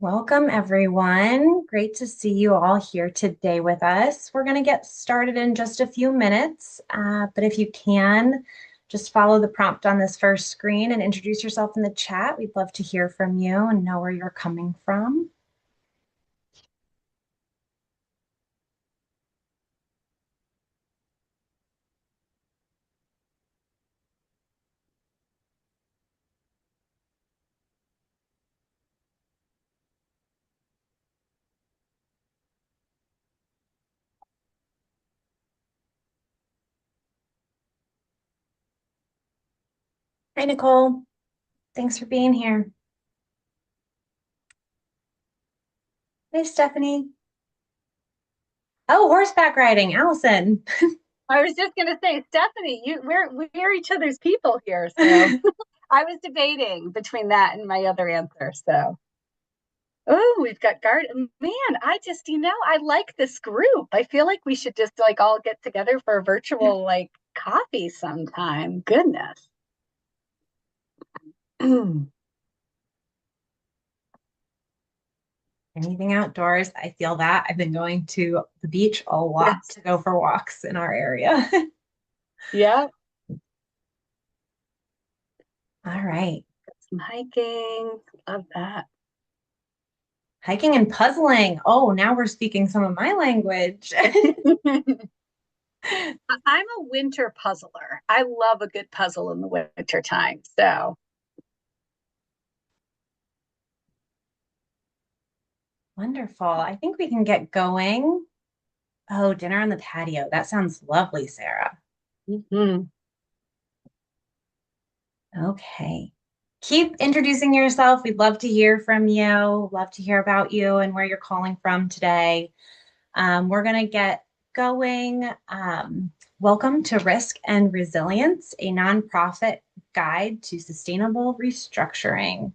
Welcome, everyone. Great to see you all here today with us. We're going to get started in just a few minutes, but if you can, just follow the prompt on this first screen and introduce yourself in the chat. We'd love to hear from you and know where you're coming from. Hi, Nicole. Thanks for being here. Hey, Stephanie. Oh, horseback riding, Allison. I was just going to say, Stephanie, we're each other's people here. So I was debating between that and my other answer. So, oh, we've got guard. Man, I like this group. I feel like we should just all get together for a virtual coffee sometime. Goodness. Anything outdoors, I feel that. I've been going to the beach a lot Yes. to go for walks in our area. Yeah. All right. Some hiking. Love that. Hiking and puzzling. Oh, now we're speaking some of my language. I'm a winter puzzler. I love a good puzzle in the winter time. So Wonderful. I think we can get going. Oh, dinner on the patio. That sounds lovely, Sarah. mhm. Okay. Keep introducing yourself. We'd love to hear from you, love to hear about you and where you're calling from today. We're going to get going. Welcome to Risk and Resilience, a nonprofit guide to sustainable restructuring.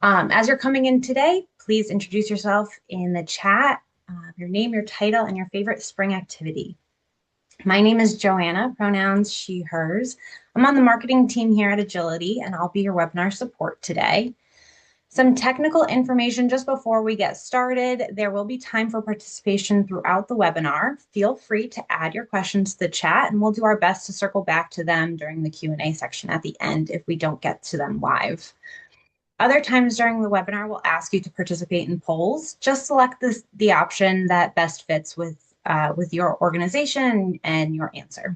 As you're coming in today, please introduce yourself in the chat, your name, your title, and your favorite spring activity. My name is Joanna, pronouns she, hers. I'm on the marketing team here at Agility, and I'll be your webinar support today. Some technical information just before we get started. There will be time for participation throughout the webinar. Feel free to add your questions to the chat, and we'll do our best to circle back to them during the Q&A section at the end if we don't get to them live. Other times during the webinar, we'll ask you to participate in polls. Just select the option that best fits with your organization and your answer.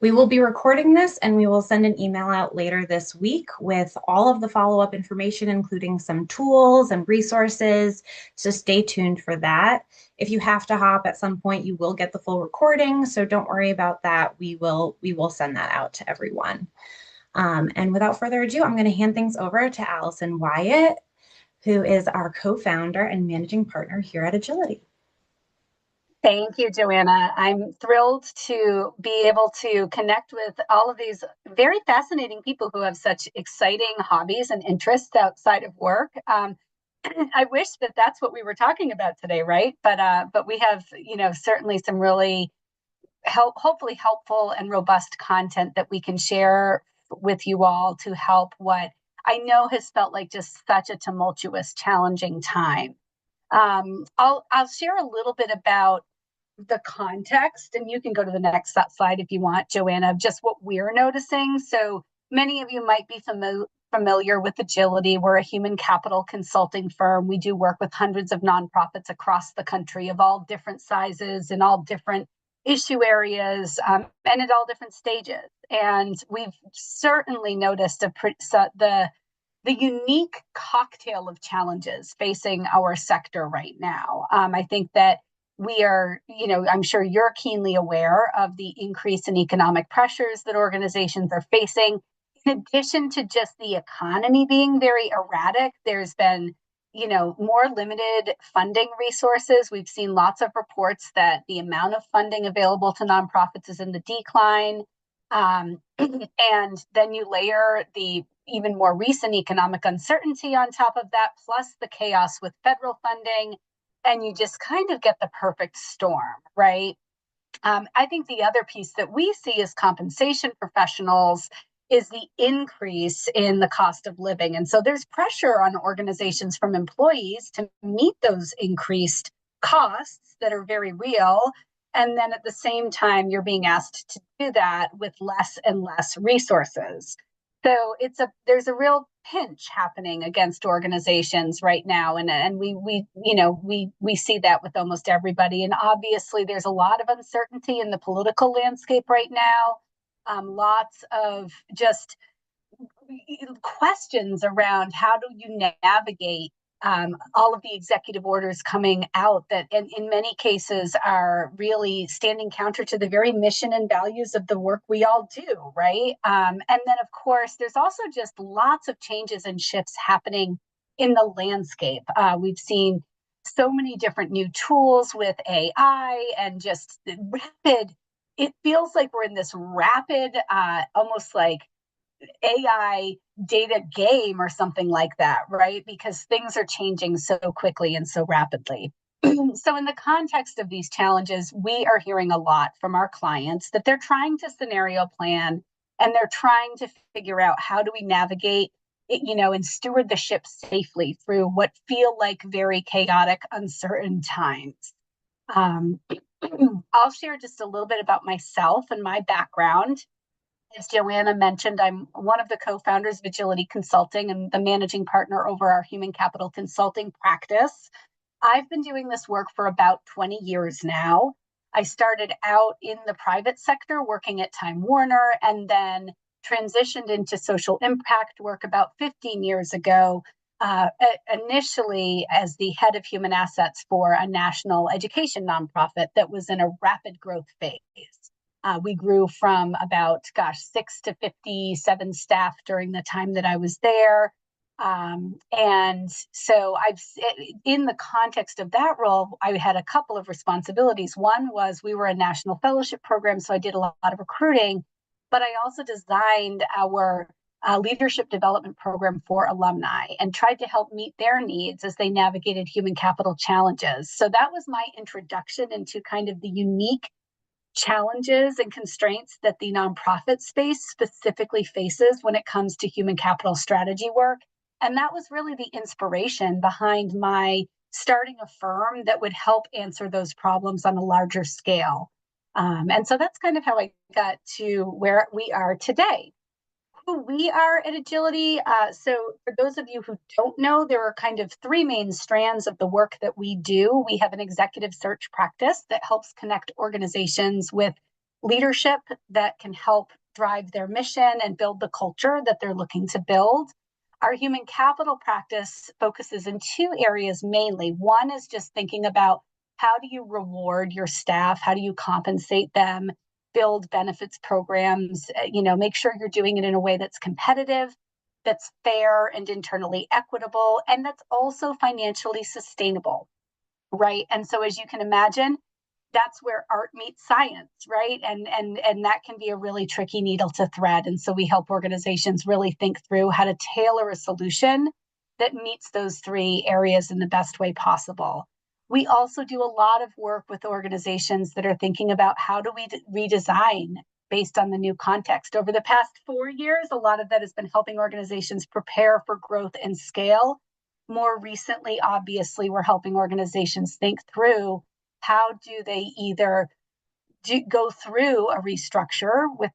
We will be recording this and we will send an email out later this week with all of the follow-up information, including some tools and resources. So stay tuned for that. If you have to hop at some point, you will get the full recording. So don't worry about that. We will send that out to everyone. And without further ado, I'm going to hand things over to Allison Wyatt, who is our co-founder and managing partner here at Agility. Thank you, Joanna. I'm thrilled to be able to connect with all of these very fascinating people who have such exciting hobbies and interests outside of work. I wish that that's what we were talking about today, right? But we have, certainly some really hopefully helpful and robust content that we can share with you all to help what I know has felt like just such a tumultuous, challenging time. I'll share a little bit about the context, and you can go to the next slide if you want, Joanna, of just what we're noticing. So many of you might be familiar with Agility. We're a human capital consulting firm. We do work with hundreds of nonprofits across the country of all different sizes and all different issue areas, and at all different stages. And we've certainly noticed the unique cocktail of challenges facing our sector right now. I think that we are, I'm sure you're keenly aware of the increase in economic pressures that organizations are facing. In addition to just the economy being very erratic, there's been, more limited funding resources. We've seen lots of reports that the amount of funding available to nonprofits is in the decline. And then you layer the even more recent economic uncertainty on top of that, plus the chaos with federal funding, and you just kind of get the perfect storm, right? I think the other piece that we see as compensation professionals is the increase in the cost of living. And so there's pressure on organizations from employees to meet those increased costs that are very real. And then at the same time, you're being asked to do that with less and less resources. So there's a real pinch happening against organizations right now, and we see that with almost everybody. And obviously, there's a lot of uncertainty in the political landscape right now. Lots of just questions around how do you navigate all of the executive orders coming out that in many cases are really standing counter to the very mission and values of the work we all do, right? And then, of course, there's also just lots of changes and shifts happening in the landscape. We've seen so many different new tools with AI and just rapid. It feels like we're in this rapid, almost like AI data game or something like that, right? Because things are changing so quickly and so rapidly. So, in the context of these challenges, we are hearing a lot from our clients that they're trying to scenario plan and they're trying to figure out how do we navigate and steward the ship safely through what feel like very chaotic, uncertain times. Um, I'll share just a little bit about myself and my background. As Joanna mentioned, I'm one of the co-founders of Agility Consulting and the managing partner over our human capital consulting practice. I've been doing this work for about 20 years now. I started out in the private sector working at Time Warner and then transitioned into social impact work about 15 years ago, initially as the head of human assets for a national education nonprofit that was in a rapid growth phase. We grew from about, 6 to 57 staff during the time that I was there. And so in the context of that role, I had a couple of responsibilities. One was we were a national fellowship program, so I did a lot of recruiting, but I also designed our leadership development program for alumni and tried to help meet their needs as they navigated human capital challenges. So that was my introduction into kind of the unique challenges and constraints that the nonprofit space specifically faces when it comes to human capital strategy work. And that was really the inspiration behind my starting a firm that would help answer those problems on a larger scale. And so that's kind of how I got to where we are today. Who we are at Agility. So for those of you who don't know, there are kind of three main strands of the work that we do. We have an executive search practice that helps connect organizations with leadership that can help drive their mission and build the culture that they're looking to build. Our human capital practice focuses in two areas mainly. One is just thinking about how do you reward your staff? How do you compensate them? Build benefits programs, make sure you're doing it in a way that's competitive, that's fair and internally equitable, and that's also financially sustainable, right? And so as you can imagine, that's where art meets science, right? And that can be a really tricky needle to thread. And so we help organizations really think through how to tailor a solution that meets those three areas in the best way possible. We also do a lot of work with organizations that are thinking about how do we redesign based on the new context. Over the past 4 years, a lot of that has been helping organizations prepare for growth and scale. More recently, obviously, we're helping organizations think through how do they either go through a restructure with,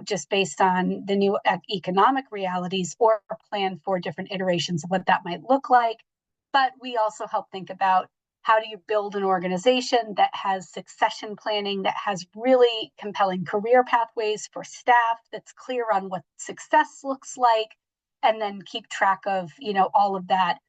just based on the new economic realities, or plan for different iterations of what that might look like. But we also help think about how do you build an organization that has succession planning, that has really compelling career pathways for staff, that's clear on what success looks like, and then keep track of, all of that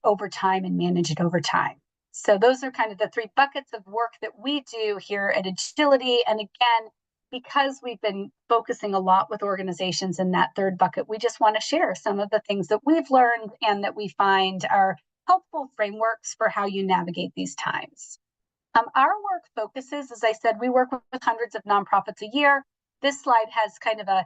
over time and manage it over time. So those are kind of the three buckets of work that we do here at Agility. And again, because we've been focusing a lot with organizations in that third bucket, we just want to share some of the things that we've learned and that we find are helpful frameworks for how you navigate these times. Our work focuses, as I said, we work with hundreds of nonprofits a year. This slide has kind of a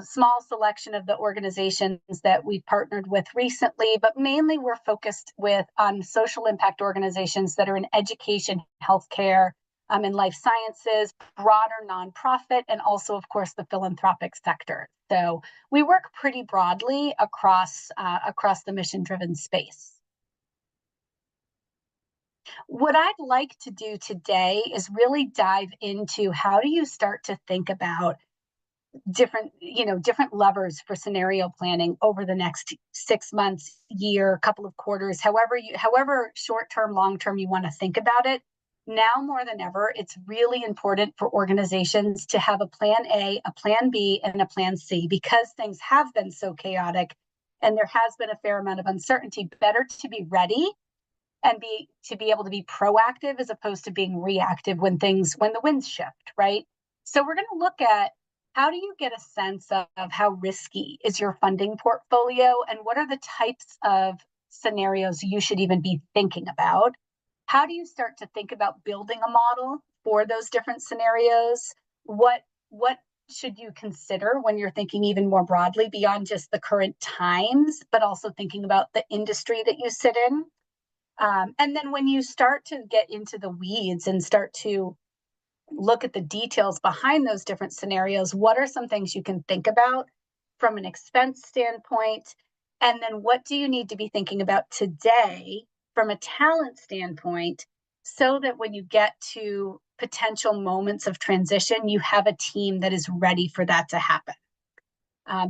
small selection of the organizations that we've partnered with recently, but mainly we're focused on social impact organizations that are in education, healthcare, in life sciences, broader nonprofit, and also, of course, the philanthropic sector. So we work pretty broadly across the mission-driven space. What I'd like to do today is really dive into how do you start to think about different levers for scenario planning over the next 6 months, year, couple of quarters, however short term, long term you want to think about it. Now more than ever, it's really important for organizations to have a plan A, a plan B, and a plan C, because things have been so chaotic and there has been a fair amount of uncertainty. Better to be ready and be able to be proactive as opposed to being reactive when the winds shift, right? So we're going to look at how do you get a sense of how risky is your funding portfolio, and what are the types of scenarios you should even be thinking about? How do you start to think about building a model for those different scenarios? What should you consider when you're thinking even more broadly beyond just the current times, but also thinking about the industry that you sit in? And then when you start to get into the weeds and start to look at the details behind those different scenarios, what are some things you can think about from an expense standpoint? And then what do you need to be thinking about today from a talent standpoint, so that when you get to potential moments of transition, you have a team that is ready for that to happen?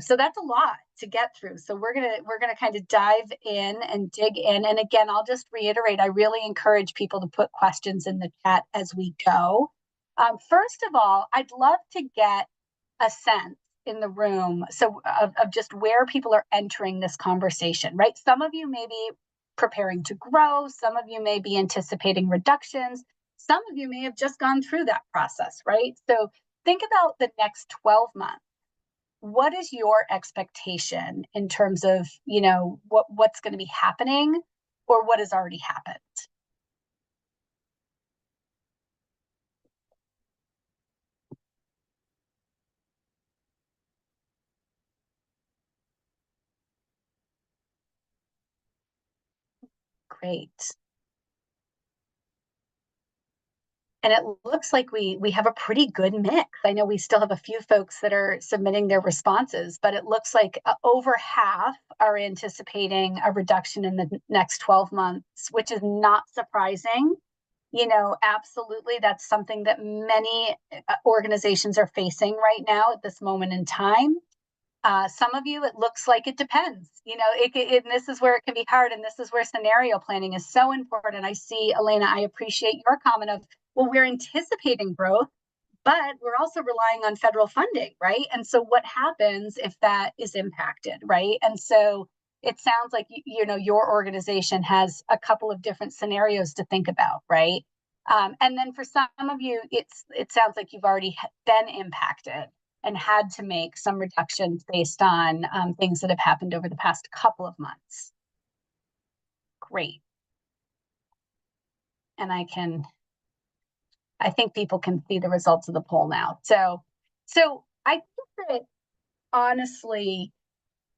So that's a lot to get through. So we're gonna kind of dive in and dig in. And again, I'll just reiterate, I really encourage people to put questions in the chat as we go. First of all, I'd love to get a sense in the room of just where people are entering this conversation, right? Some of you may be preparing to grow, some of you may be anticipating reductions, some of you may have just gone through that process, right? So think about the next 12 months. What is your expectation in terms of, what's going to be happening or what has already happened? Great. And it looks like we have a pretty good mix. I know we still have a few folks that are submitting their responses, but it looks like over half are anticipating a reduction in the next 12 months, which is not surprising. Absolutely, that's something that many organizations are facing right now at this moment in time. Some of you, it looks like it depends. This is where it can be hard, and this is where scenario planning is so important. I see, Elena, I appreciate your comment of, well, we're anticipating growth, but we're also relying on federal funding, right? And so what happens if that is impacted, right? And so it sounds like, your organization has a couple of different scenarios to think about, right? And then for some of you, it sounds like you've already been impacted and had to make some reductions based on things that have happened over the past couple of months. Great. And I think people can see the results of the poll now. So I think that honestly,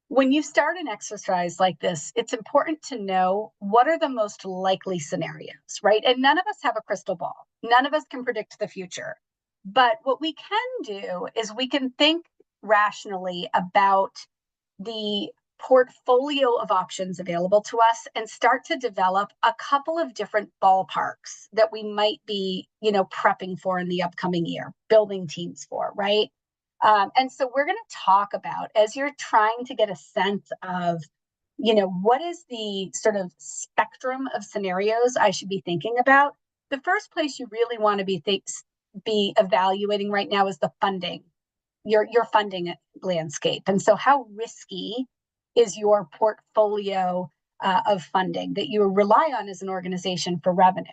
when you start an exercise like this, it's important to know what are the most likely scenarios, right? And none of us have a crystal ball. None of us can predict the future. But what we can do is we can think rationally about the portfolio of options available to us and start to develop a couple of different ballparks that we might be, prepping for in the upcoming year, building teams for, right? And so we're going to talk about, as you're trying to get a sense of, what is the sort of spectrum of scenarios I should be thinking about. The first place you really want to be evaluating right now is the funding, your funding landscape. And so how risky is your portfolio of funding that you rely on as an organization for revenue?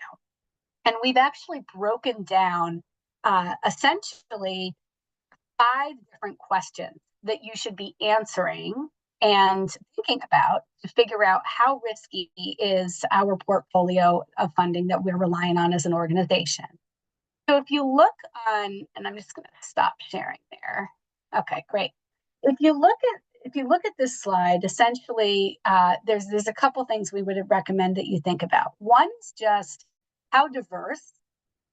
And we've actually broken down essentially 5 different questions that you should be answering and thinking about to figure out how risky is our portfolio of funding that we're relying on as an organization. So if you look on, and I'm just going to stop sharing there. Okay, great. If you look at this slide, essentially, there's a couple things we would recommend that you think about. One is just how diverse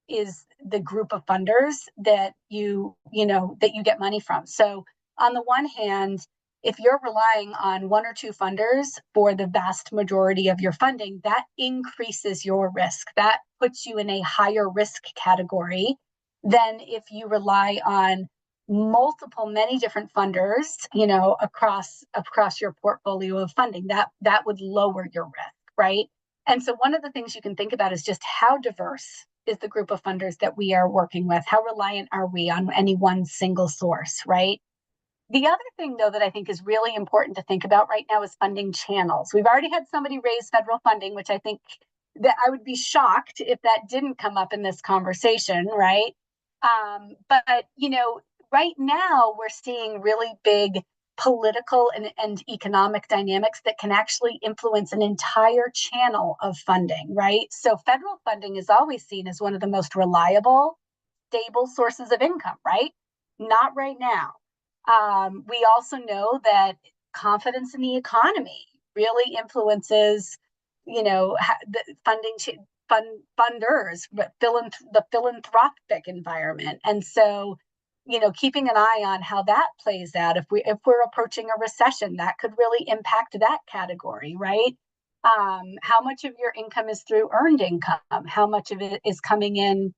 is the group of funders that that you get money from. So on the one hand, if you're relying on one or two funders for the vast majority of your funding, that increases your risk. That puts you in a higher risk category than if you rely on many different funders, across your portfolio of funding. That would lower your risk, right? And so one of the things you can think about is just how diverse is the group of funders that we are working with? How reliant are we on any one single source, right? The other thing, though, that I think is really important to think about right now is funding channels. We've already had somebody raise federal funding, which I think that I would be shocked if that didn't come up in this conversation, right? But right now we're seeing really big political and economic dynamics that can actually influence an entire channel of funding, right? So federal funding is always seen as one of the most reliable, stable sources of income, right? Not right now. We also know that confidence in the economy really influences, the funders, but the philanthropic environment. And so, keeping an eye on how that plays out. If we're approaching a recession, that could really impact that category, right? How much of your income is through earned income? How much of it is coming in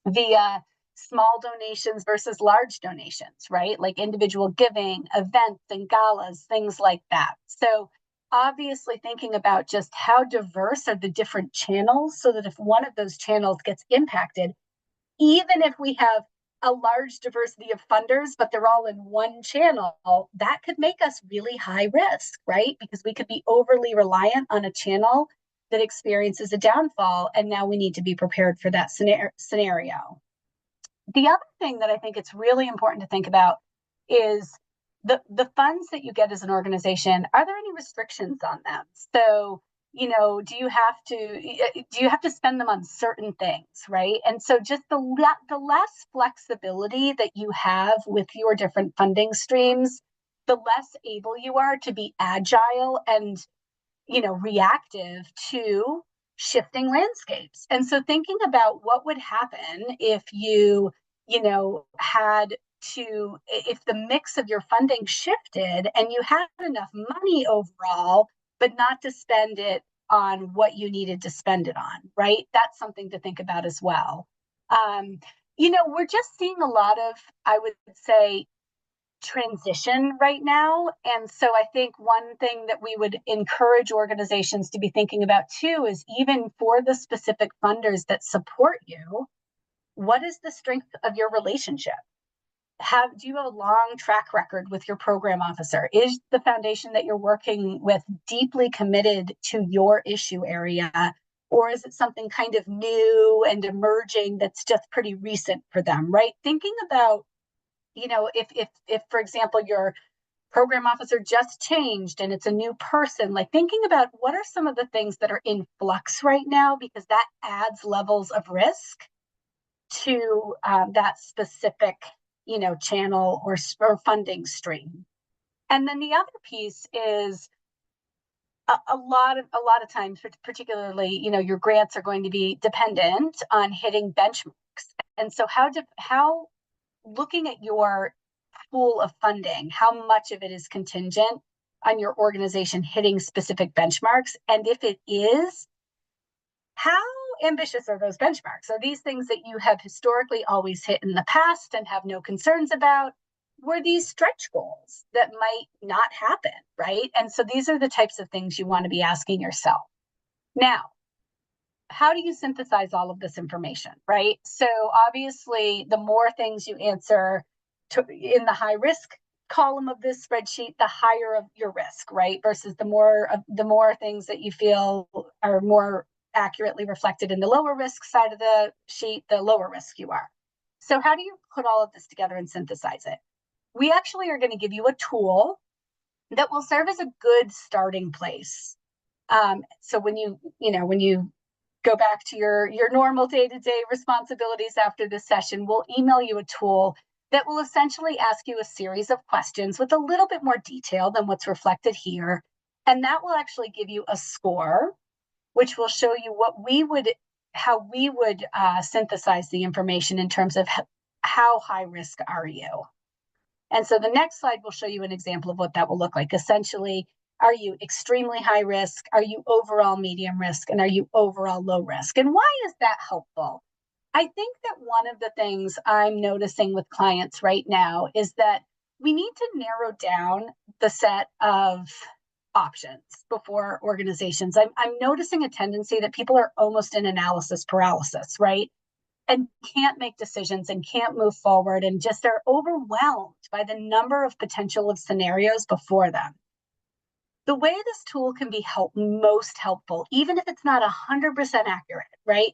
via small donations versus large donations, right? Like individual giving, events and galas, things like that. So obviously thinking about just how diverse are the different channels, so that if one of those channels gets impacted, even if we have a large diversity of funders, but they're all in one channel, that could make us really high risk, right? Because we could be overly reliant on a channel that experiences a downfall, and now we need to be prepared for that scenario. The other thing that I think it's really important to think about is the funds that you get as an organization. Are there any restrictions on them? So, do you have to spend them on certain things, right? And so just the less flexibility that you have with your different funding streams, the less able you are to be agile and reactive to shifting landscapes. And so thinking about what would happen if if the mix of your funding shifted and you had enough money overall, but not to spend it on what you needed to spend it on, right? That's something to think about as well. We're just seeing a lot of, I would say, transition right now. And so I think one thing that we would encourage organizations to be thinking about too is, even for the specific funders that support you, what is the strength of your relationship? Do you have a long track record with your program officer? Is the foundation that you're working with deeply committed to your issue area? Or is it something kind of new and emerging that's just pretty recent for them, right? Thinking about, if for example, your program officer just changed and it's a new person, like thinking about what are some of the things that are in flux right now, because that adds levels of risk to that specific, channel or funding stream. And then the other piece is a lot of times, particularly, your grants are going to be dependent on hitting benchmarks. And so how looking at your pool of funding, how much of it is contingent on your organization hitting specific benchmarks? And if it is, how ambitious are those benchmarks? Are these things that you have historically always hit in the past and have no concerns about? Were these stretch goals that might not happen, right? And so these are the types of things you want to be asking yourself. Now, how do you synthesize all of this information, right? So obviously, the more things you answer in the high risk column of this spreadsheet, the higher of your risk, right? Versus the more things that you feel are more accurately reflected in the lower risk side of the sheet, the lower risk you are. So how do you put all of this together and synthesize it? We actually are going to give you a tool that will serve as a good starting place. So when you go back to your normal day-to-day responsibilities after this session, we'll email you a tool that will essentially ask you a series of questions with a little bit more detail than what's reflected here. And that will actually give you a score, which will show you what we would we would synthesize the information in terms of how high risk are you. And so the next slide will show you an example of what that will look like. Essentially, are you extremely high risk? Are you overall medium risk? And are you overall low risk? And why is that helpful? I think that one of the things I'm noticing with clients right now is that we need to narrow down the set of options before organizations. I'm noticing a tendency that people are almost in analysis paralysis, right? And can't make decisions and can't move forward and just are overwhelmed by the number of potential of scenarios before them. The way this tool can be most helpful, even if it's not 100% accurate, right,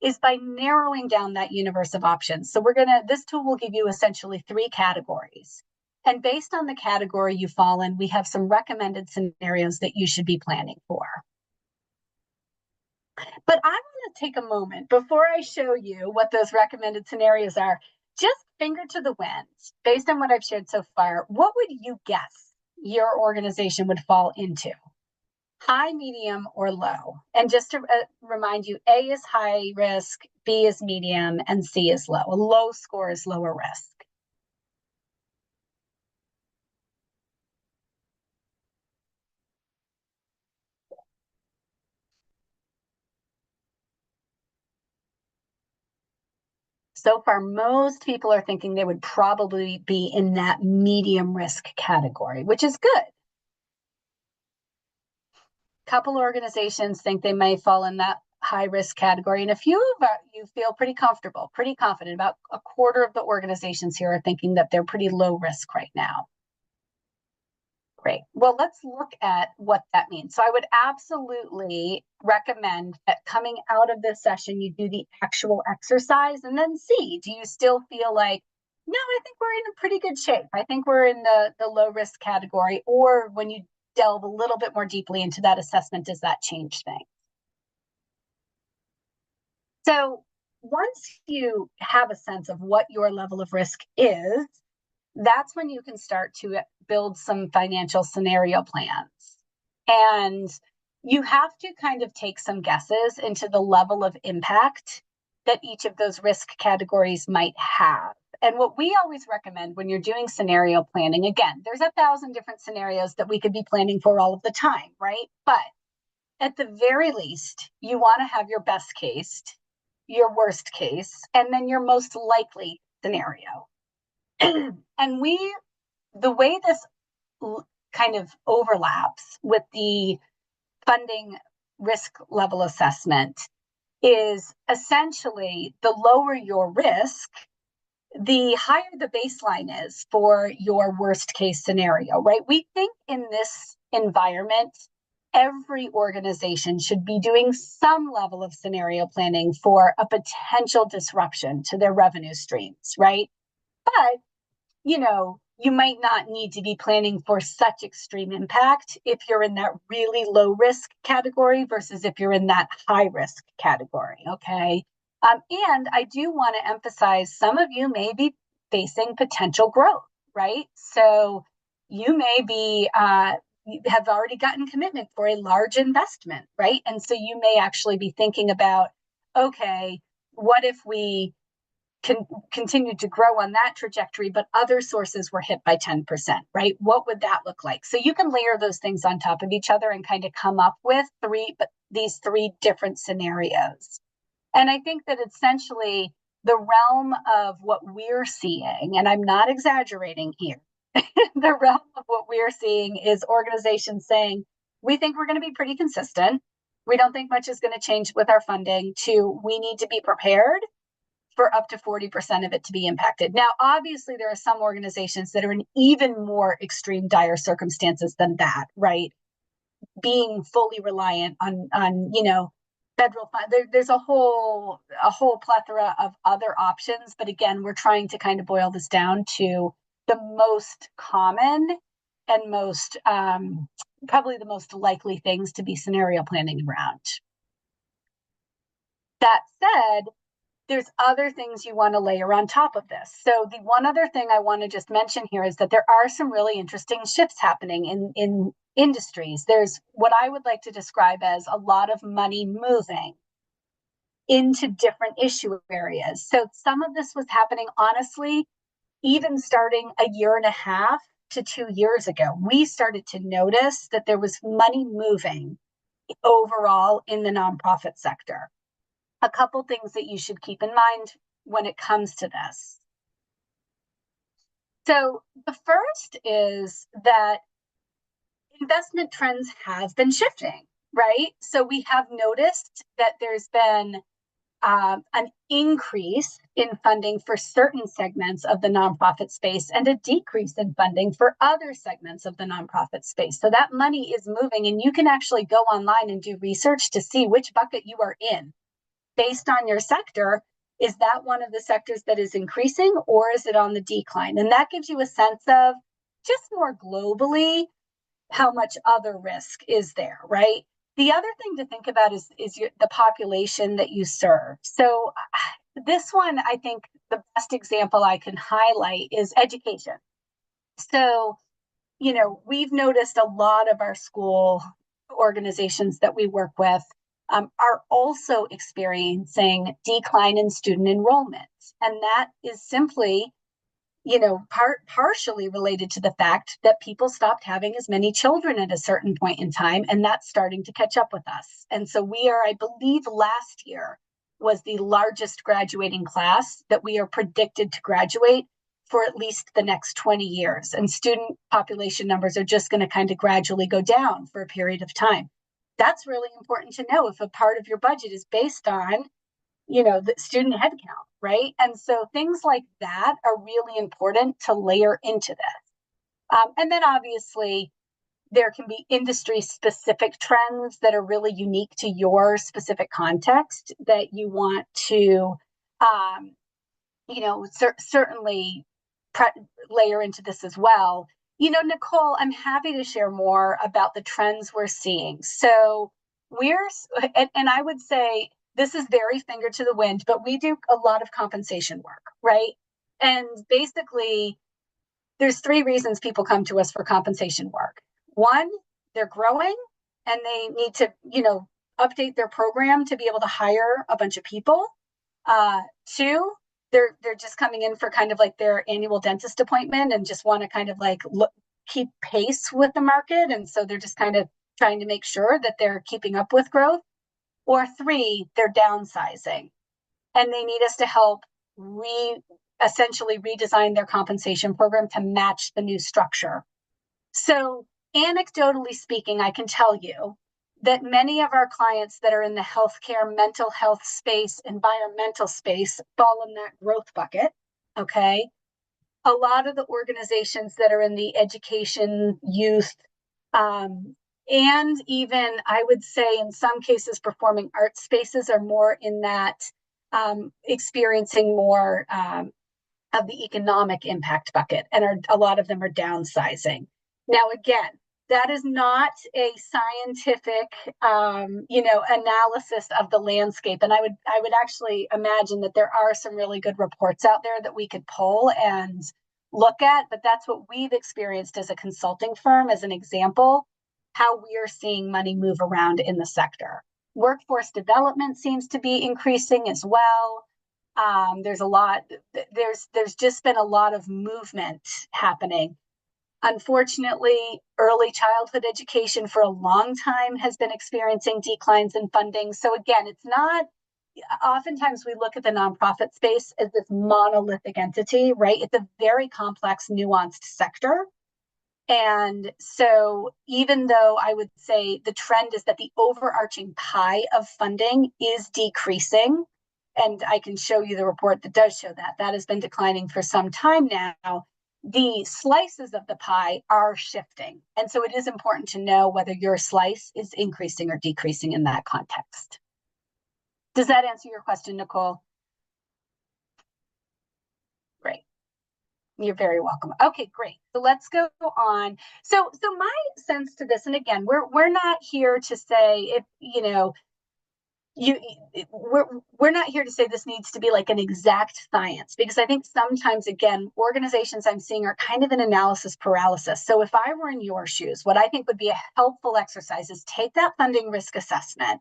is by narrowing down that universe of options. So this tool will give you essentially 3 categories. And based on the category you fall in, we have some recommended scenarios that you should be planning for. But I want to take a moment before I show you what those recommended scenarios are, just finger to the wind, based on what I've shared so far, what would you guess your organization would fall into? High, medium, or low? And just to remind you, A is high risk, B is medium, and C is low. A low score is lower risk. So far, most people are thinking they would probably be in that medium risk category, which is good. A couple organizations think they may fall in that high risk category. And a few of you feel pretty comfortable, pretty confident. About a quarter of the organizations here are thinking that they're pretty low risk right now. Great. Well, let's look at what that means. So I would absolutely recommend that coming out of this session, you do the actual exercise and then see, do you still feel like, no, I think we're in a pretty good shape. I think we're in the low risk category. Or when you delve a little bit more deeply into that assessment, does that change things? So once you have a sense of what your level of risk is, that's when you can start to build some financial scenario plans. And you have to kind of take some guesses into the level of impact that each of those risk categories might have. And what we always recommend when you're doing scenario planning, again, there's 1,000 different scenarios that we could be planning for all of the time, right? But at the very least, you want to have your best case, your worst case, and then your most likely scenario. And the way this kind of overlaps with the funding risk level assessment is essentially the lower your risk, the higher the baseline is for your worst case scenario, right? We think in this environment, every organization should be doing some level of scenario planning for a potential disruption to their revenue streams, right? But you might not need to be planning for such extreme impact if you're in that really low risk category versus if you're in that high risk category, okay? And I do want to emphasize some of you may be facing potential growth, right? So you may be, have already gotten commitment for a large investment, right? And so you may actually be thinking about, okay, what if we continued to grow on that trajectory, but other sources were hit by 10%, right? What would that look like? So you can layer those things on top of each other and kind of come up with these 3 different scenarios. And I think that essentially the realm of what we're seeing, and I'm not exaggerating here, the realm of what we're seeing is organizations saying, we think we're going to be pretty consistent. We don't think much is going to change with our funding, to we need to be prepared for up to 40% of it to be impacted. Now, obviously, there are some organizations that are in even more extreme, dire circumstances than that, right? Being fully reliant on federal fund. There's a whole plethora of other options. But again, we're trying to kind of boil this down to the most common and most probably the most likely things to be scenario planning around. That said, there's other things you want to layer on top of this. So the one other thing I want to just mention here is that there are some really interesting shifts happening in industries. There's what I would like to describe as a lot of money moving. into different issue areas. So some of this was happening, honestly, even starting a year and a half to 2 years ago. We started to notice that there was money moving overall in the nonprofit sector. A couple things that you should keep in mind when it comes to this. So the first is that investment trends have been shifting, right? So we have noticed that there's been an increase in funding for certain segments of the nonprofit space and a decrease in funding for other segments of the nonprofit space. So that money is moving, and you can actually go online and do research to see which bucket you are in based on your sector. Is that one of the sectors that is increasing, or is it on the decline? And that gives you a sense of just more globally how much other risk is there, right? The other thing to think about is the population that you serve. So this one, I think the best example I can highlight is education. So, we've noticed a lot of our school organizations that we work with are also experiencing decline in student enrollment. And that is simply partially related to the fact that people stopped having as many children at a certain point in time, and that's starting to catch up with us. And so we are, I believe last year was the largest graduating class that we are predicted to graduate for at least the next 20 years. And student population numbers are just going to kind of gradually go down for a period of time. That's really important to know if a part of your budget is based on the student headcount, right? And so things like that are really important to layer into this. And then obviously, there can be industry specific trends that are really unique to your specific context that you want to, certainly layer into this as well. Nicole, I'm happy to share more about the trends we're seeing. So and I would say, this is very finger to the wind, but we do a lot of compensation work, right? And basically, there's 3 reasons people come to us for compensation work. One, they're growing and they need to, update their program to be able to hire a bunch of people. 2, they're just coming in for kind of like their annual dentist appointment and just want to kind of like keep pace with the market. And so they're just kind of trying to make sure that they're keeping up with growth. Or 3, they're downsizing and they need us to help essentially redesign their compensation program to match the new structure. So anecdotally speaking, I can tell you that many of our clients that are in the healthcare, mental health space, environmental space fall in that growth bucket, okay? A lot of the organizations that are in the education, youth, and even I would say in some cases performing arts spaces are more in that experiencing more of the economic impact bucket, and a lot of them are downsizing. Now, again, that is not a scientific, analysis of the landscape. And I would actually imagine that there are some really good reports out there that we could pull and look at, but that's what we've experienced as a consulting firm, as an example, how we are seeing money move around in the sector. Workforce development seems to be increasing as well. There's just been a lot of movement happening. Unfortunately, early childhood education for a long time has been experiencing declines in funding. So again, it's not, oftentimes we look at the nonprofit space as this monolithic entity, right? It's a very complex, nuanced sector. And so even though I would say the trend is that the overarching pie of funding is decreasing, and I can show you the report that does show that has been declining for some time now, the slices of the pie are shifting. And so it is important to know whether your slice is increasing or decreasing in that context. Does that answer your question, Nicole? Great. You're very welcome. Okay, great. So let's go on. So my sense to this, and again, we're not here to say if, we're not here to say this needs to be like an exact science, because I think sometimes, again, organizations I'm seeing are kind of an analysis paralysis. So if I were in your shoes, what I think would be a helpful exercise is take that funding risk assessment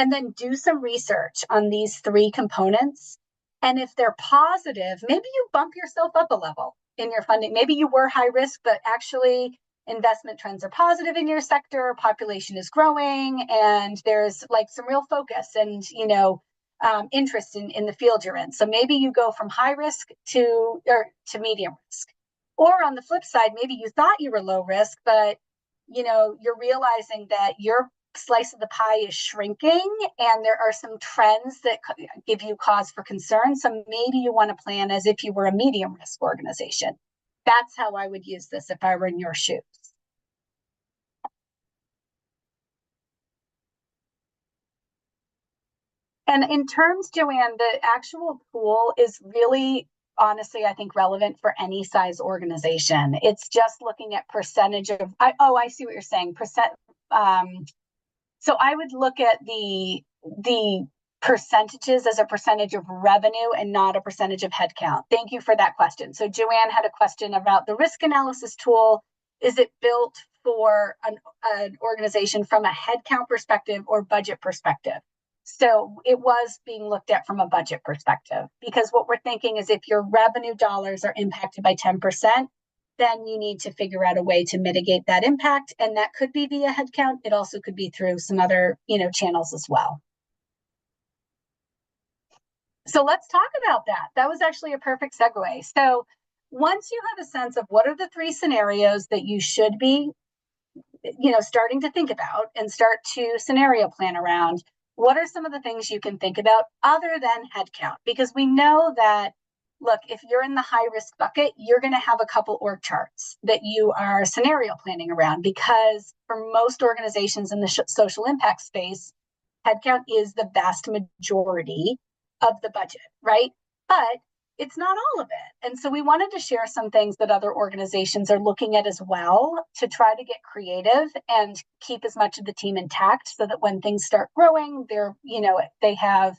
and then do some research on these three components. And if they're positive, maybe you bump yourself up a level in your funding. Maybe you were high risk, but actually investment trends are positive in your sector, population is growing, and there's like some real focus and, interest in the field you're in. So maybe you go from high risk to medium risk. Or on the flip side, maybe you thought you were low risk, but you're realizing that your slice of the pie is shrinking and there are some trends that give you cause for concern. So maybe you want to plan as if you were a medium risk organization. That's how I would use this if I were in your shoes. And in terms, Joanne, the actual pool is really, honestly, I think relevant for any size organization. It's just looking at percentage of, I see what you're saying. So I would look at the percentages as a percentage of revenue and not a percentage of headcount. Thank you for that question. So Joanne had a question about the risk analysis tool. Is it built for an organization from a headcount perspective or budget perspective? So it was being looked at from a budget perspective, because what we're thinking is if your revenue dollars are impacted by 10%, then you need to figure out a way to mitigate that impact. And that could be via headcount. It also could be through some other, channels as well. So let's talk about that. That was actually a perfect segue. So once you have a sense of what are the three scenarios that you should be, starting to think about and start to scenario plan around, what are some of the things you can think about other than headcount? Because we know that, look, if you're in the high risk bucket, you're going to have a couple org charts that you are scenario planning around, because for most organizations in the social impact space, headcount is the vast majority of the budget, right? But it's not all of it. And so we wanted to share some things that other organizations are looking at as well to try to get creative and keep as much of the team intact so that when things start growing, they have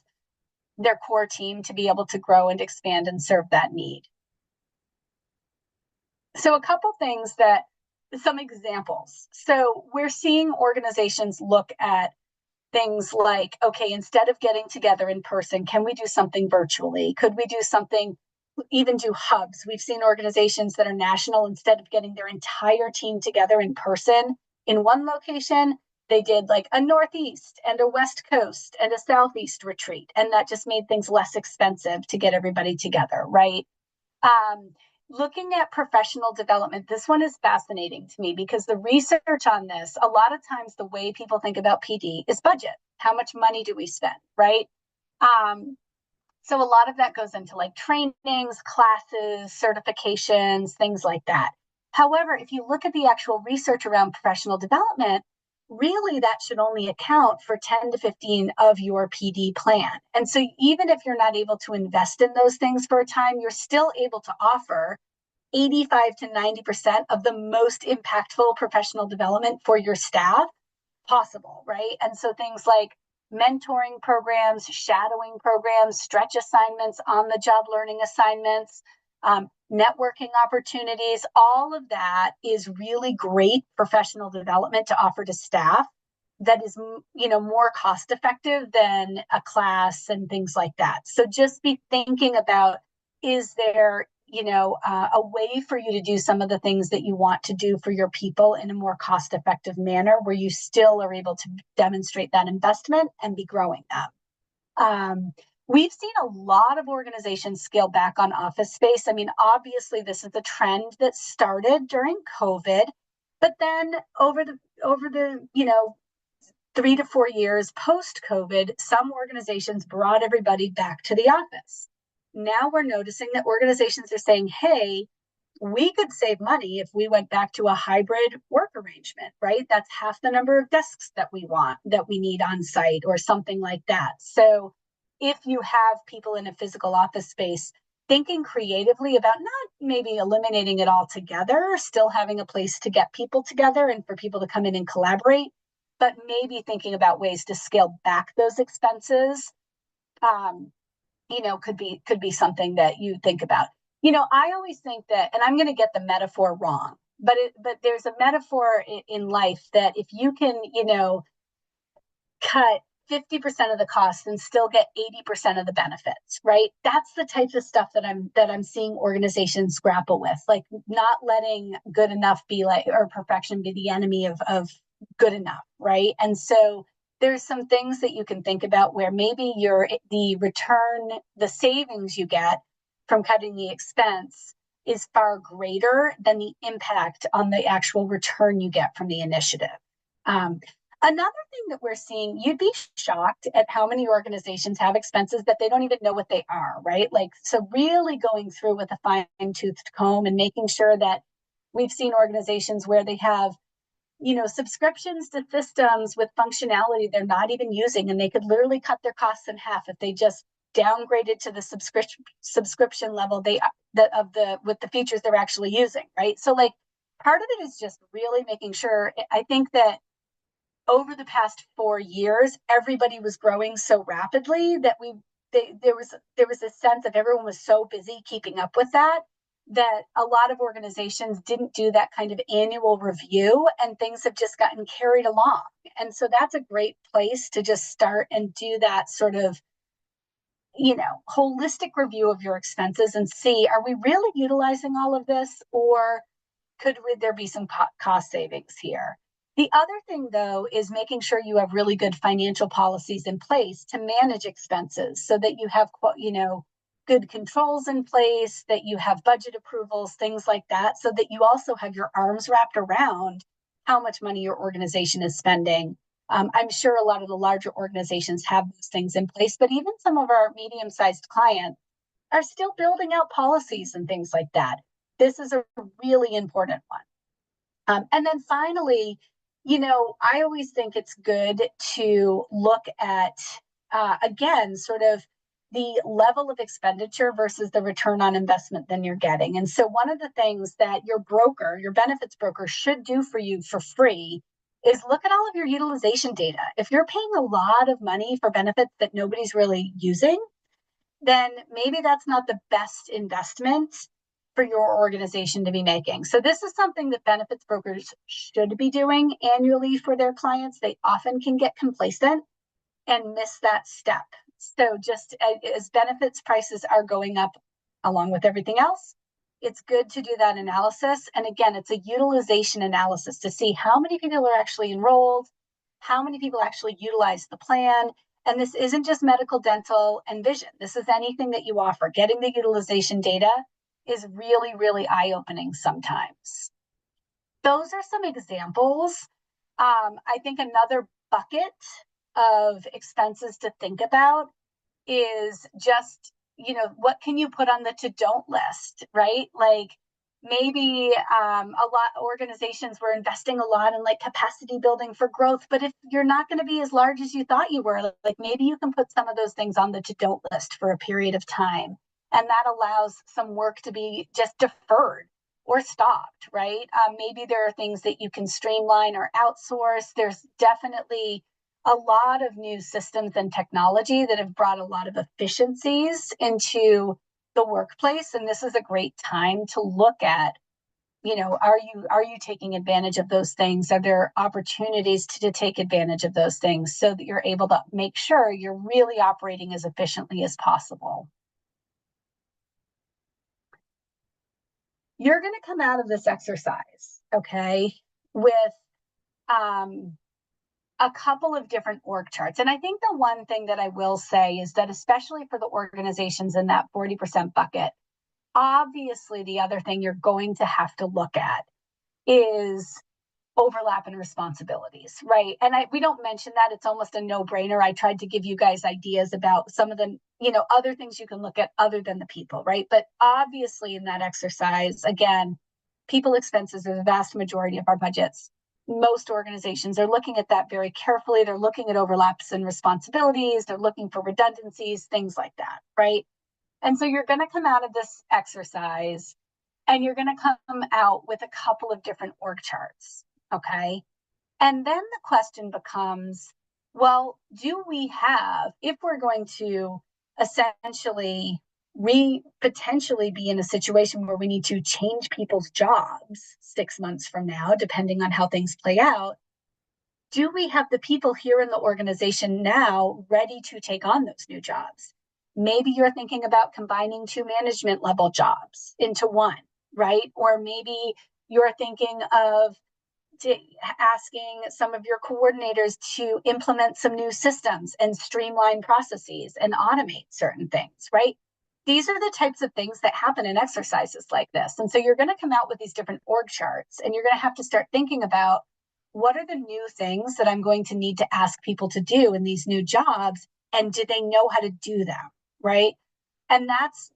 their core team to be able to grow and expand and serve that need. So a couple things some examples. So we're seeing organizations look at things like, okay, instead of getting together in person, can we do something virtually? Could we do something, even do hubs? We've seen organizations that are national, instead of getting their entire team together in person in one location, they did like a Northeast and a West Coast and a Southeast retreat. And that just made things less expensive to get everybody together, right? Looking at professional development, this one is fascinating to me because the research on this, a lot of times the way people think about PD is budget. How much money do we spend, right? So a lot of that goes into like trainings, classes, certifications, things like that. However, if you look at the actual research around professional development, really that should only account for 10 to 15 of your PD plan. And so even if you're not able to invest in those things for a time, you're still able to offer 85 to 90% of the most impactful professional development for your staff possible, right? And so things like mentoring programs, shadowing programs, stretch assignments, on the job learning assignments, networking opportunities, all of that is really great professional development to offer to staff that is, more cost effective than a class and things like that. So just be thinking about, is there, a way for you to do some of the things that you want to do for your people in a more cost effective manner where you still are able to demonstrate that investment and be growing them. We've seen a lot of organizations scale back on office space. I mean, obviously, this is a trend that started during COVID, but then over the 3 to 4 years post COVID, some organizations brought everybody back to the office. Now we're noticing that organizations are saying, hey, we could save money if we went back to a hybrid work arrangement, right? That's half the number of desks that we need on site or something like that. So if you have people in a physical office space, thinking creatively about not maybe eliminating it altogether, still having a place to get people together and for people to come in and collaborate, but maybe thinking about ways to scale back those expenses, could be something that you think about. I always think that, and I'm going to get the metaphor wrong, but there's a metaphor in life that if you can, cut 50% of the costs and still get 80% of the benefits, right? That's the types of stuff that I'm seeing organizations grapple with, like not letting good enough be like, or perfection be the enemy of good enough, right? And so there's some things that you can think about where maybe the return, the savings you get from cutting the expense is far greater than the impact on the actual return you get from the initiative. Um, Another thing that we're seeing, you'd be shocked at how many organizations have expenses that they don't even know what they are, right? Like, so really going through with a fine-toothed comb and making sure that we've seen organizations where they have, subscriptions to systems with functionality they're not even using, and they could literally cut their costs in half if they just downgraded to the subscription level with the features they're actually using, right? So like part of it is just really making sure. I think that over the past 4 years, everybody was growing so rapidly that there was a sense of everyone was so busy keeping up with that a lot of organizations didn't do that kind of annual review, and things have just gotten carried along. And so that's a great place to just start and do that sort of, holistic review of your expenses and see, are we really utilizing all of this, or could there be some cost savings here? The other thing, though, is making sure you have really good financial policies in place to manage expenses so that you have, good controls in place, that you have budget approvals, things like that, so that you also have your arms wrapped around how much money your organization is spending. I'm sure a lot of the larger organizations have those things in place, but even some of our medium-sized clients are still building out policies and things like that. This is a really important one. And then finally, I always think it's good to look at, again, sort of the level of expenditure versus the return on investment that you're getting. And so one of the things that your benefits broker should do for you for free is look at all of your utilization data. If you're paying a lot of money for benefits that nobody's really using, then maybe that's not the best investment for your organization to be making. So this is something that benefits brokers should be doing annually for their clients. They often can get complacent and miss that step. So just as benefits prices are going up along with everything else, it's good to do that analysis. And again, it's a utilization analysis to see how many people are actually enrolled, how many people actually utilize the plan. And this isn't just medical, dental, and vision. This is anything that you offer. Getting the utilization data is really, really eye-opening sometimes. Those are some examples. I think another bucket of expenses to think about is just, what can you put on the to-don't list, right? Like maybe a lot of organizations were investing a lot in like capacity building for growth, but if you're not going to be as large as you thought you were, like maybe you can put some of those things on the to-don't list for a period of time. And that allows some work to be just deferred or stopped, right? Maybe there are things that you can streamline or outsource. There's definitely a lot of new systems and technology that have brought a lot of efficiencies into the workplace. And this is a great time to look at, are you taking advantage of those things? Are there opportunities to take advantage of those things so that you're able to make sure you're really operating as efficiently as possible? You're going to come out of this exercise, okay, with a couple of different org charts. And I think the one thing that I will say is that, especially for the organizations in that 40% bucket, obviously the other thing you're going to have to look at is overlap in responsibilities, right? And we don't mention that. It's almost a no-brainer. I tried to give you guys ideas about some of the, other things you can look at other than the people, right? But obviously in that exercise, again, people expenses are the vast majority of our budgets. Most organizations are looking at that very carefully. They're looking at overlaps in responsibilities. They're looking for redundancies, things like that, right? And so you're going to come out of this exercise and you're going to come out with a couple of different org charts, okay? And then the question becomes, well, do we have, if we're going to essentially potentially be in a situation where we need to change people's jobs 6 months from now, depending on how things play out, do we have the people here in the organization now ready to take on those new jobs? Maybe you're thinking about combining two management level jobs into one, right? Or maybe you're thinking of asking some of your coordinators to implement some new systems and streamline processes and automate certain things, right? These are the types of things that happen in exercises like this. And so you're going to come out with these different org charts, and you're going to have to start thinking about what are the new things that I'm going to need to ask people to do in these new jobs, and do they know how to do them, right? And that's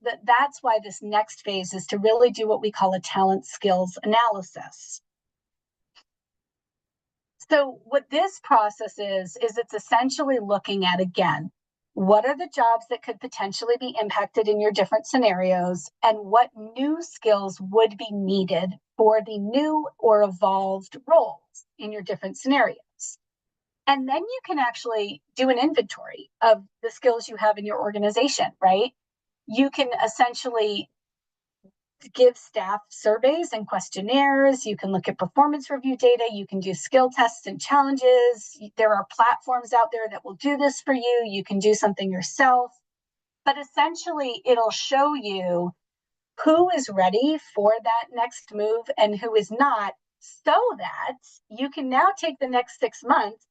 why this next phase is to really do what we call a talent skills analysis. So what this process is it's essentially looking at, again, what are the jobs that could potentially be impacted in your different scenarios, and what new skills would be needed for the new or evolved roles in your different scenarios. And then you can actually do an inventory of the skills you have in your organization, right? You can essentially give staff surveys and questionnaires. You can look at performance review data. You can do skill tests and challenges. There are platforms out there that will do this for you. You can do something yourself. But essentially, it'll show you who is ready for that next move and who is not, so that you can now take the next 6 months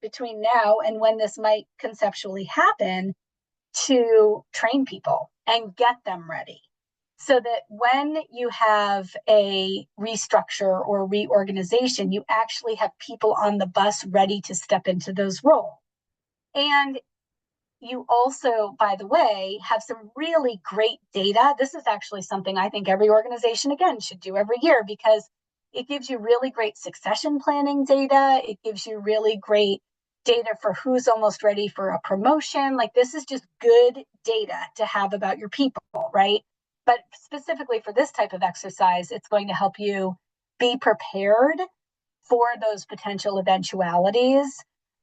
between now and when this might conceptually happen to train people and get them ready, so that when you have a restructure or reorganization, you actually have people on the bus ready to step into those roles. And you also, by the way, have some really great data. This is actually something I think every organization, again, should do every year, because it gives you really great succession planning data. It gives you really great data for who's almost ready for a promotion. Like, this is just good data to have about your people, right? But specifically for this type of exercise, it's going to help you be prepared for those potential eventualities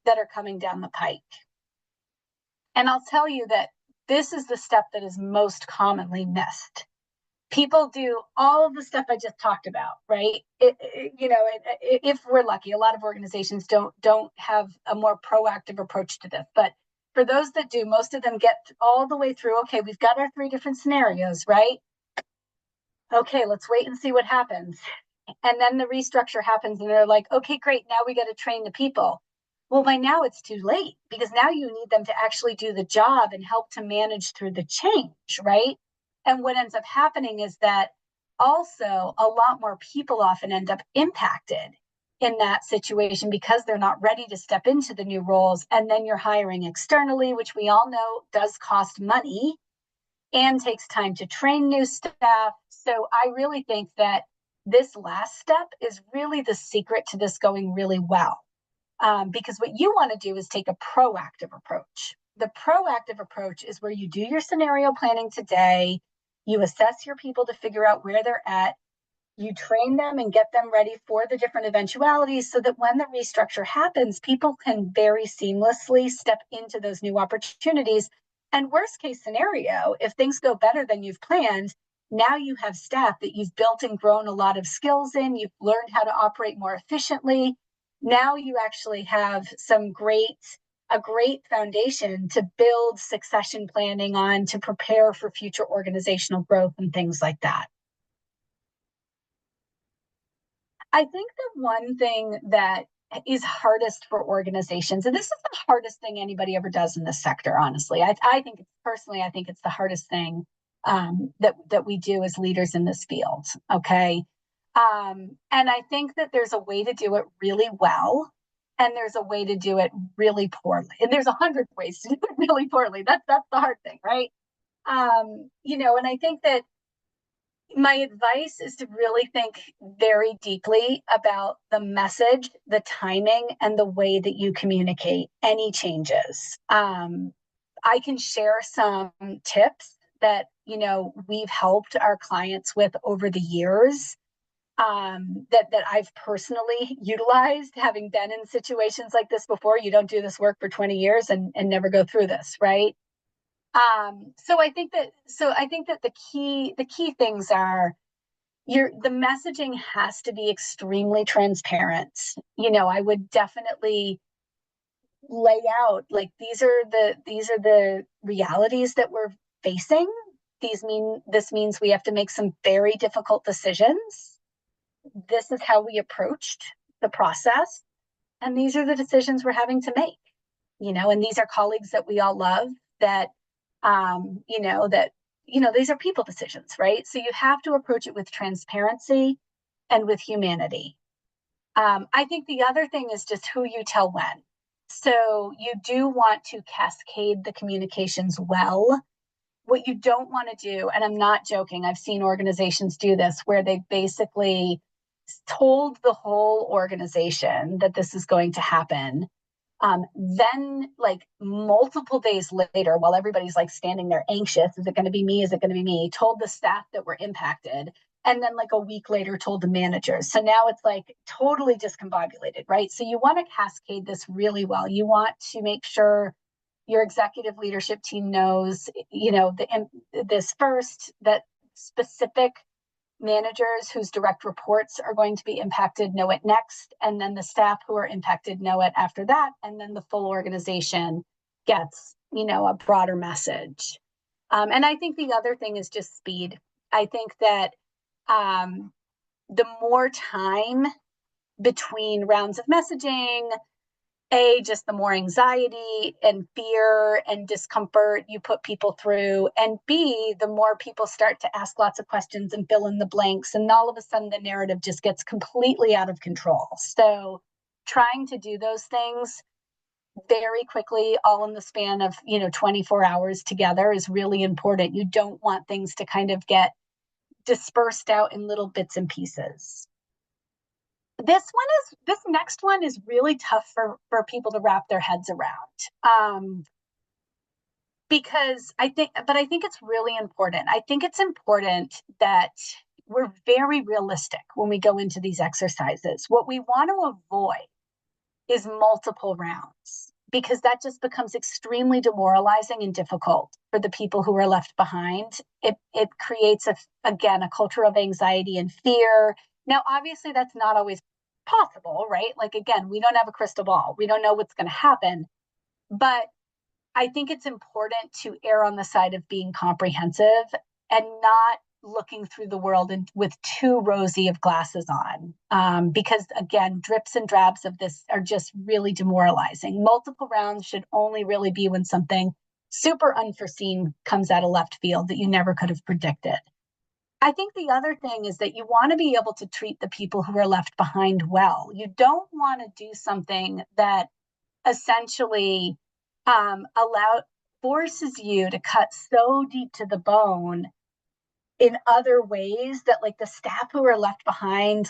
that are coming down the pike. And I'll tell you that this is the step that is most commonly missed. People do all of the stuff I just talked about, right? If we're lucky, a lot of organizations don't have a more proactive approach to this. But for those that do, most of them get all the way through. Okay, we've got our 3 different scenarios, right? Okay, let's wait and see what happens. And then the restructure happens, and they're like, okay, great, now we got to train the people. Well, by now it's too late, because now you need them to actually do the job and help to manage through the change, right? And what ends up happening is that also a lot more people often end up impacted in that situation, because they're not ready to step into the new roles. And then you're hiring externally, which we all know does cost money and takes time to train new staff. So I really think that this last step is really the secret to this going really well. Because what you want to do is take a proactive approach. The proactive approach is where you do your scenario planning today, you assess your people to figure out where they're at, you train them and get them ready for the different eventualities, so that when the restructure happens, people can very seamlessly step into those new opportunities. And worst case scenario, if things go better than you've planned, now you have staff that you've built and grown a lot of skills in, you've learned how to operate more efficiently. Now you actually have a great foundation to build succession planning on, to prepare for future organizational growth and things like that. I think the one thing that is hardest for organizations, and this is the hardest thing anybody ever does in this sector, honestly. I think it's the hardest thing that we do as leaders in this field. Okay. And I think that there's a way to do it really well, and there's a way to do it really poorly. And there's 100 ways to do it really poorly. That's the hard thing, right? And I think that my advice is to really think very deeply about the message, the timing, and the way that you communicate any changes. I can share some tips that we've helped our clients with over the years, that I've personally utilized, having been in situations like this before. You don't do this work for 20 years and never go through this, right? So I think that the key things are, the messaging has to be extremely transparent. I would definitely lay out like these are the realities that we're facing. This means we have to make some very difficult decisions. This is how we approached the process, and these are the decisions we're having to make. And these are colleagues that we all love, that these are people decisions, right? So you have to approach it with transparency and with humanity. I think the other thing is just who you tell when. So you do want to cascade the communications well. What you don't want to do, and I'm not joking, I've seen organizations do this where they basically told the whole organization that this is going to happen. Then, like multiple days later, while everybody's like standing there anxious, is it going to be me? Is it going to be me? Told the staff that were impacted. And then, like a week later, told the managers. So now it's like totally discombobulated, right? So you want to cascade this really well. You want to make sure your executive leadership team knows, this first, that specific managers whose direct reports are going to be impacted know it next, and then the staff who are impacted know it after that, and then the full organization gets a broader message. And I think the other thing is just speed. I think that the more time between rounds of messaging, just the more anxiety and fear and discomfort you put people through, and B, the more people start to ask lots of questions and fill in the blanks, and all of a sudden the narrative just gets completely out of control. So trying to do those things very quickly, all in the span of 24 hours together, is really important. You don't want things to kind of get dispersed out in little bits and pieces. This next one is really tough for people to wrap their heads around, because I think it's really important. I think it's important that we're very realistic when we go into these exercises. What we want to avoid is multiple rounds, because that just becomes extremely demoralizing and difficult for the people who are left behind. It creates again a culture of anxiety and fear. Now, obviously, that's not always possible, right? Like, again, we don't have a crystal ball. We don't know what's going to happen. But I think it's important to err on the side of being comprehensive and not looking through the world with too rosy of glasses on, because, again, drips and drabs of this are just really demoralizing. Multiple rounds should only really be when something super unforeseen comes out of left field that you never could have predicted. I think the other thing is that you want to be able to treat the people who are left behind well. You don't want to do something that essentially forces you to cut so deep to the bone in other ways that, like, the staff who are left behind,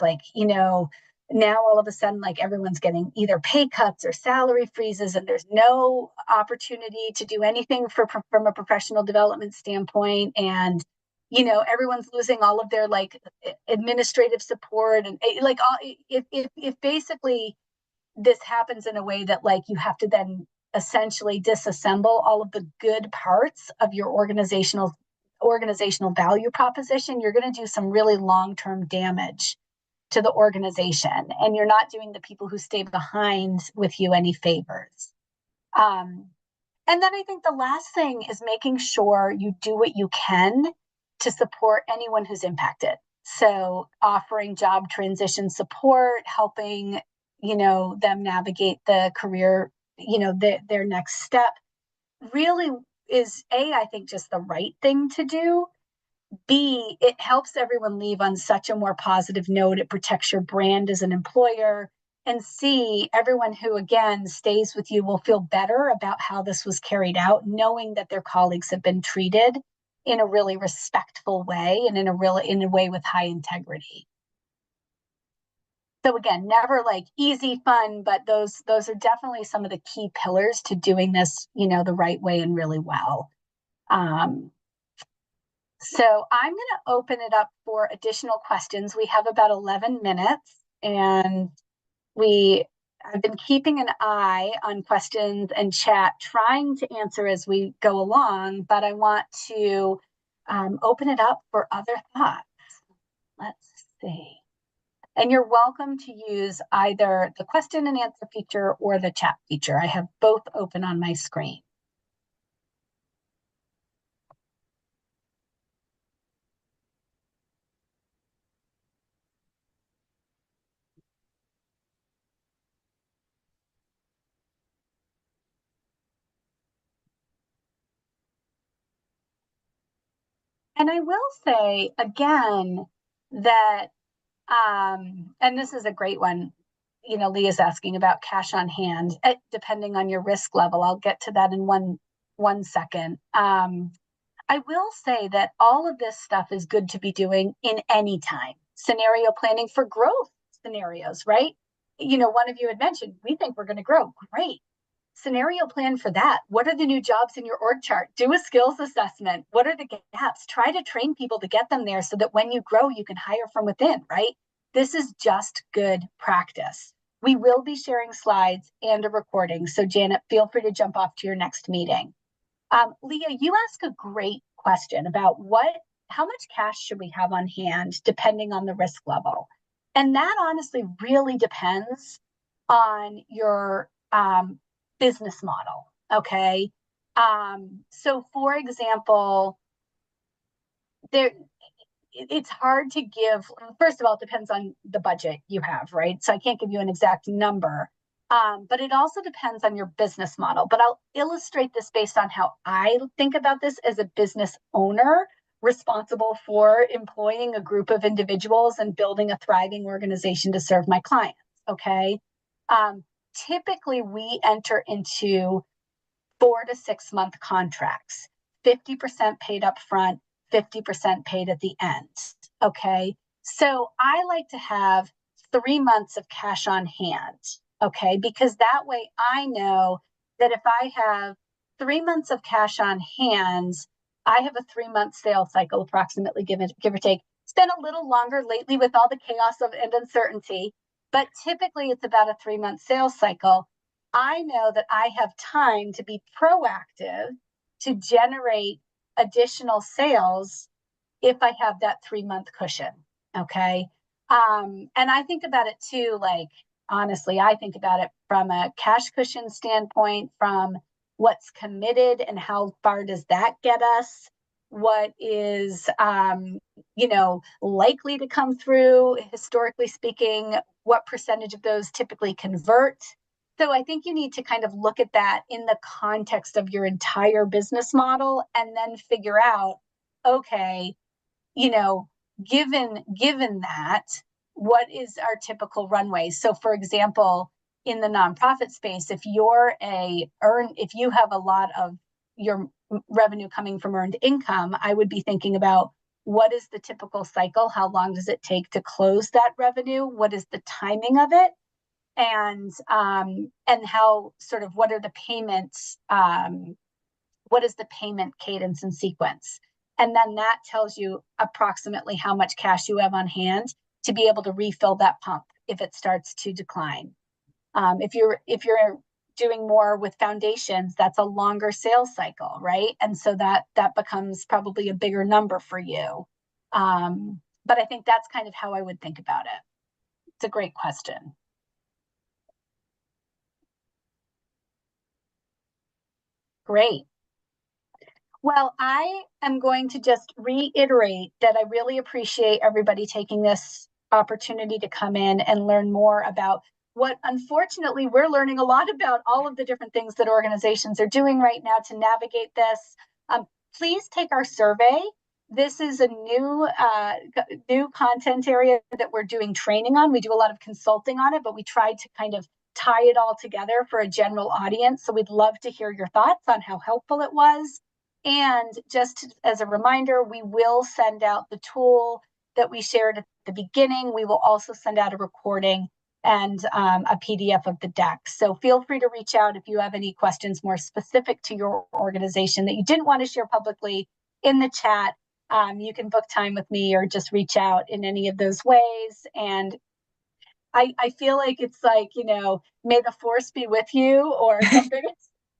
now all of a sudden, like, everyone's getting either pay cuts or salary freezes, and there's no opportunity to do anything from a professional development standpoint. And everyone's losing all of their like administrative support, and like all, if basically this happens in a way that, like, you have to then essentially disassemble all of the good parts of your organizational value proposition, you're going to do some really long-term damage to the organization, and you're not doing the people who stay behind with you any favors. And then I think the last thing is making sure you do what you can to support anyone who's impacted. So offering job transition support, helping, them navigate the career, their next step, really is I think just the right thing to do. B, it helps everyone leave on such a more positive note. It protects your brand as an employer. And C, everyone who, again, stays with you will feel better about how this was carried out, knowing that their colleagues have been treated in a really respectful way and in a way with high integrity. So again, never like easy fun, but those are definitely some of the key pillars to doing this, the right way and really well. So I'm going to open it up for additional questions. We have about 11 minutes, and I've been keeping an eye on questions and chat, trying to answer as we go along, but I want to open it up for other thoughts. Let's see. And you're welcome to use either the question and answer feature or the chat feature. I have both open on my screen. And I will say again that, and this is a great one. You know, Leah's asking about cash on hand, depending on your risk level. I'll get to that in one second. I will say that all of this stuff is good to be doing in any time. Scenario planning for growth scenarios, right? You know, one of you had mentioned, we think we're going to grow. Great. Scenario plan for that. What are the new jobs in your org chart? Do a skills assessment. What are the gaps? Try to train people to get them there so that when you grow, you can hire from within, right? This is just good practice. We will be sharing slides and a recording. So Janet, feel free to jump off to your next meeting. Leah, you ask a great question about how much cash should we have on hand depending on the risk level? And that honestly really depends on your business model. Okay. So for example, there it's hard to give. First of all, it depends on the budget you have, right? So I can't give you an exact number, but it also depends on your business model. But I'll illustrate this based on how I think about this as a business owner responsible for employing a group of individuals and building a thriving organization to serve my clients. Okay. Typically, we enter into 4 to 6 month contracts, 50% paid up front, 50% paid at the end. Okay. So I like to have 3 months of cash on hand. Okay. Because that way I know that if I have 3 months of cash on hand, I have a 3 month sales cycle, approximately, give or take. It's been a little longer lately with all the chaos and uncertainty, but typically it's about a 3 month sales cycle. I know that I have time to be proactive to generate additional sales if I have that 3 month cushion. Okay. And I think about it too, like, honestly, I think about it from a cash cushion standpoint, from what's committed and how far does that get us? What is, likely to come through, historically speaking, what percentage of those typically convert? So I think you need to kind of look at that in the context of your entire business model and then figure out, okay, you know, given that, what is our typical runway? So for example, in the nonprofit space, if you have a lot of your revenue coming from earned income, I would be thinking about what is the typical cycle? How long does it take to close that revenue? What is the timing of it? And how sort of what are the payments? What is the payment cadence and sequence? And then that tells you approximately how much cash you have on hand to be able to refill that pump if it starts to decline. If you're doing more with foundations, that's a longer sales cycle, right? And so that becomes probably a bigger number for you. But I think that's kind of how I would think about it. It's a great question. Great. Well, I am going to just reiterate that I really appreciate everybody taking this opportunity to come in and learn more about what, unfortunately, we're learning a lot about all of the different things that organizations are doing right now to navigate this. Please take our survey. This is a new content area that we're doing training on. We do a lot of consulting on it, but we tried to kind of tie it all together for a general audience. So we'd love to hear your thoughts on how helpful it was. And just as a reminder, we will send out the tool that we shared at the beginning. We will also send out a recording and a PDF of the deck. So feel free to reach out if you have any questions more specific to your organization that you didn't want to share publicly in the chat. You can book time with me or just reach out in any of those ways. And I feel like it's like, may the force be with you or something.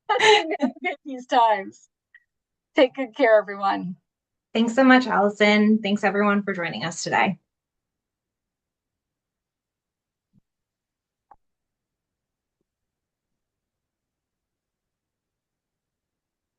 It's these times. Take good care, everyone. Thanks so much, Allison. Thanks everyone for joining us today.